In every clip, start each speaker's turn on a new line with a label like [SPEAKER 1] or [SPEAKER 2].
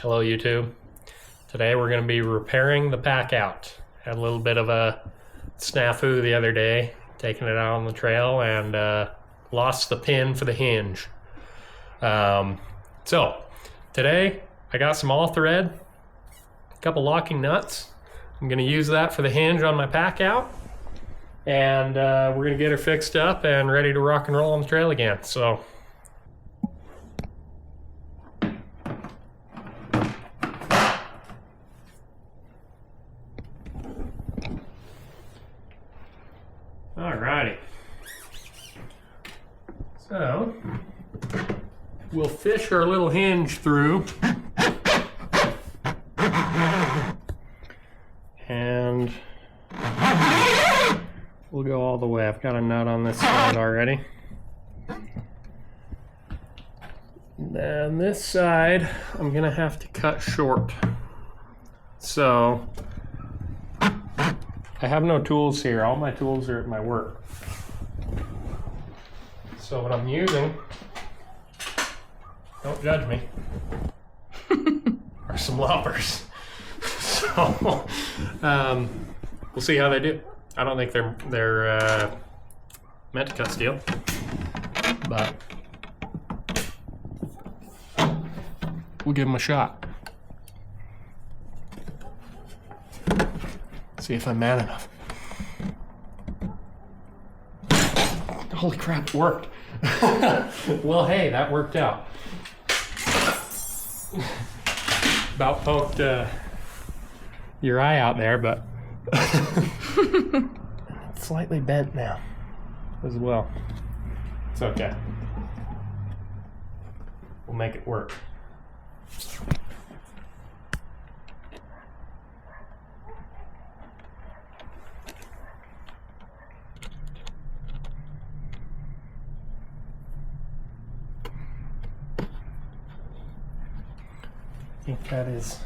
[SPEAKER 1] Hello YouTube. Today we're going to be repairing the Packout. Had a little bit of a snafu the other day, taking it out on the trail and lost the pin for the hinge. So today I got some all thread, a couple locking nuts. I'm going to use that for the hinge on my Packout, and we're going to get her fixed up and ready to rock and roll on the trail again. So alrighty, so we'll fish our little hinge through, and we'll go all the way. I've got a nut on this side already. Then this side I'm gonna have to cut short. So I have no tools here. All my tools are at my work. So what I'm using, don't judge me, are some loppers. So we'll see how they do. I don't think they're meant to cut steel, but we'll give them a shot. See if I'm mad enough. Holy crap, it worked. Well, hey, that worked out. About poked your eye out there, but it's slightly bent now as well. It's okay. We'll make it work. I think that is,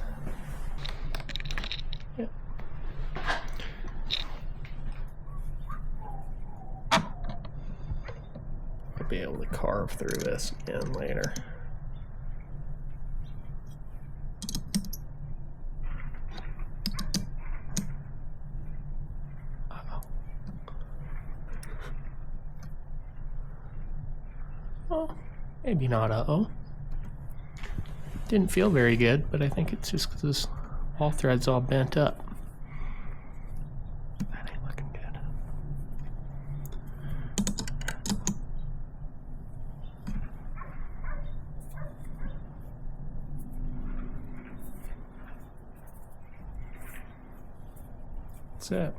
[SPEAKER 1] yeah. I'll be able to carve through this again later. Uh-oh. Oh, maybe not uh-oh. Didn't feel very good, but I think it's just because this all thread's all bent up. That ain't looking good. That's it.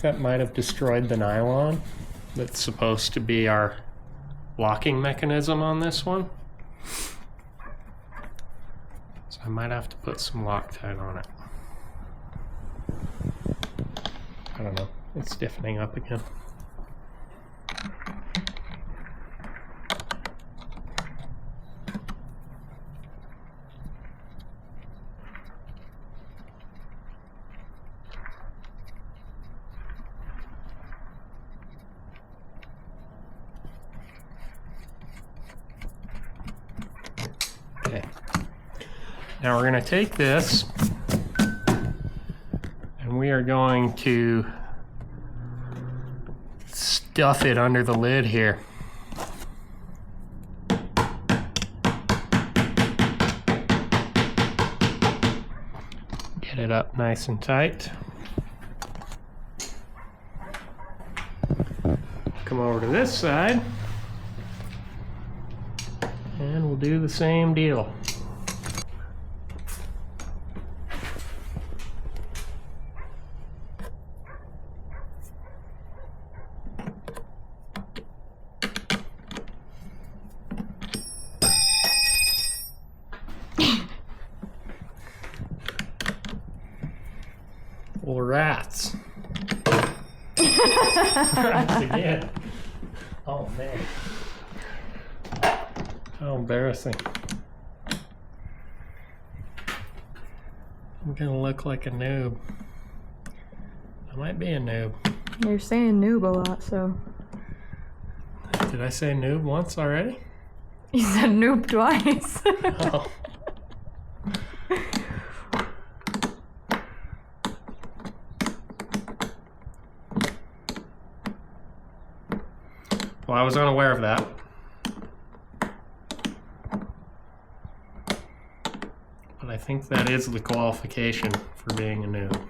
[SPEAKER 1] That might have destroyed the nylon that's supposed to be our locking mechanism on this one. So I might have to put some Loctite on it. I don't know, it's stiffening up again. Now we're going to take this and we are going to stuff it under the lid here. Get it up nice and tight. Come over to this side and we'll do the same deal. Well, rats. Rats again. Oh man. How embarrassing. I'm gonna look like a noob. I might be a noob.
[SPEAKER 2] You're saying noob a lot, so.
[SPEAKER 1] Did I say noob once already?
[SPEAKER 2] You said noob twice.
[SPEAKER 1] Oh. Well, I was unaware of that. But I think that is the qualification for being a noob.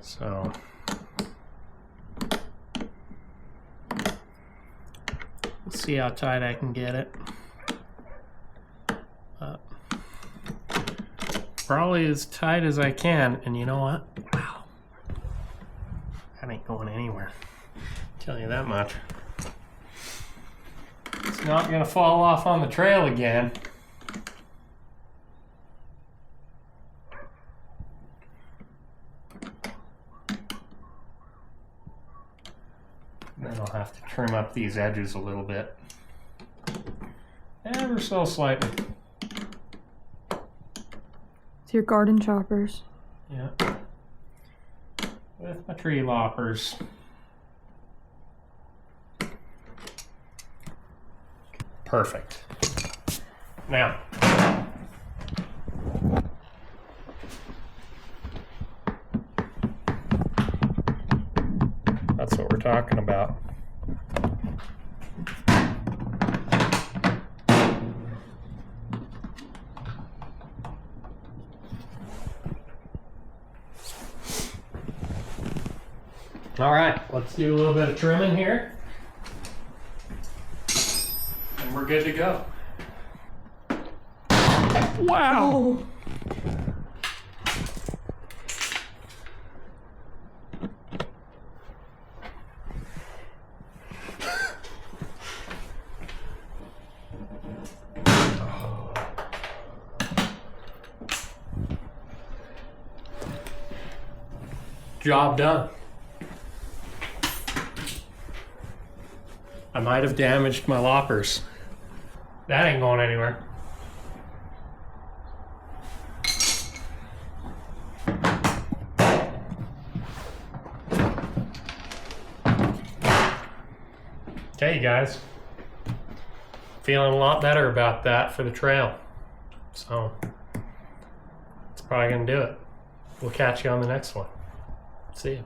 [SPEAKER 1] So, let's see how tight I can get it. Probably as tight as I can, and you know what? Wow. That ain't going anywhere. Tell you that much. It's not gonna fall off on the trail again. Then I'll have to trim up these edges a little bit. Ever so slightly.
[SPEAKER 2] It's your garden choppers.
[SPEAKER 1] Yeah. With my tree loppers. Perfect. Now, that's what we're talking about. All right, let's do a little bit of trimming here. And we're good to go. Wow. Job done. I might have damaged my loppers. That ain't going anywhere. Okay, you guys. Feeling a lot better about that for the trail. So, that's probably gonna do it. We'll catch you on the next one. See you.